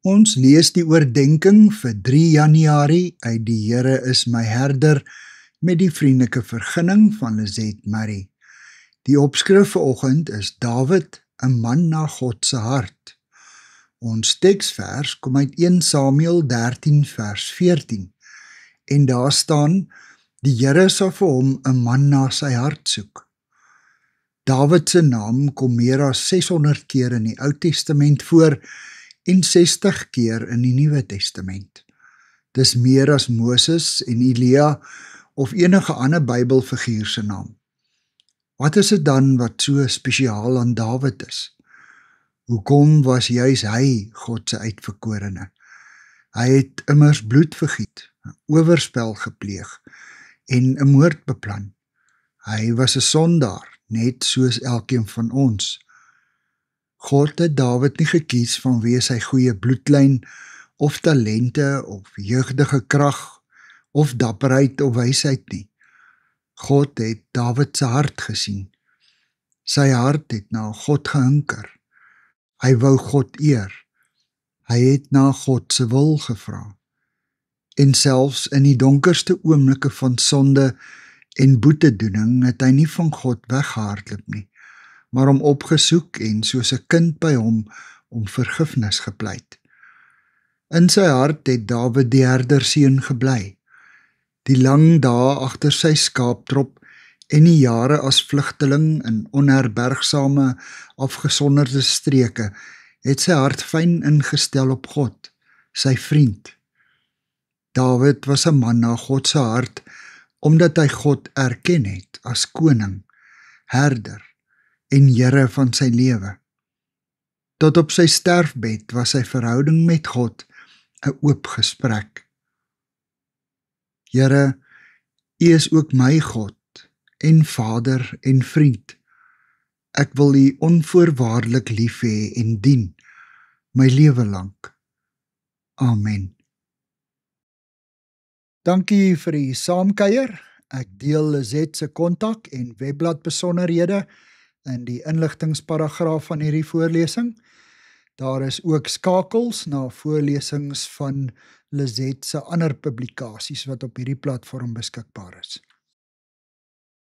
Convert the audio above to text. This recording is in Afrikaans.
Ons lees die oordenking vir 3 Januarie uit die Here is my herder met die vriendelike vergunning van Lizet Marie. Die opskrif vanoggend is Dawid, 'n man na God se hart. Ons teksvers kom uit 1 Samuel 13 vers 14 en daar staan, die Here sal vir hom 'n man na sy hart soek. Dawid se naam kom meer as 600 keer in die Ou Testament voor en 60 keer in die Nuwe Testament. Dis meer as Moses en Elia of enige ander Bybelfiguur se naam. Wat is dit dan wat so spesiaal aan Dawid is? Hoekom was juis hy God se uitverkorene? Hy het immers bloed vergiet, 'n oorspel gepleeg en 'n moord beplan. Hy was 'n sondaar, net soos elkeen van ons. God het Dawid nie gekies vanweë sy goeie bloedlyn of talente of jeugdige krag of dapperheid of wysheid nie. God het Dawid se hart gesien. Sy hart het na God gehinker. Hy wou God eer. Hy het na God se wil gevra. En selfs in die donkerste oomblikke van sonde en boetedoening het hy nie van God weggehardloop nie, maar hom opgesoek en soos 'n kind by hom om vergifnis gepleit. In sy hart het Dawid die herderseun gebly. Die lang dae agter sy skaaptrop en die jare as vlugteling in onherbergsame, afgesonderde streke, het sy hart fyn ingestel op God, sy vriend. Dawid was 'n man na God se hart, omdat hy God erken het as koning, herder en Here van sy lewe. Tot op sy sterfbed was sy verhouding met God 'n oop gesprek. Here, U is ook my God en Vader en vriend. Ek wil U onvoorwaardelik lief hê en dien, my lewe lank. Amen. Dankie vir die saamkuier. Ek deel Lizet se kontak en webblad besonderhede in die inligtingsparagraaf van hierdie voorlesing. Daar is ook skakels na voorlesings van Lizet se ander publikasies wat op hierdie platform beskikbaar is.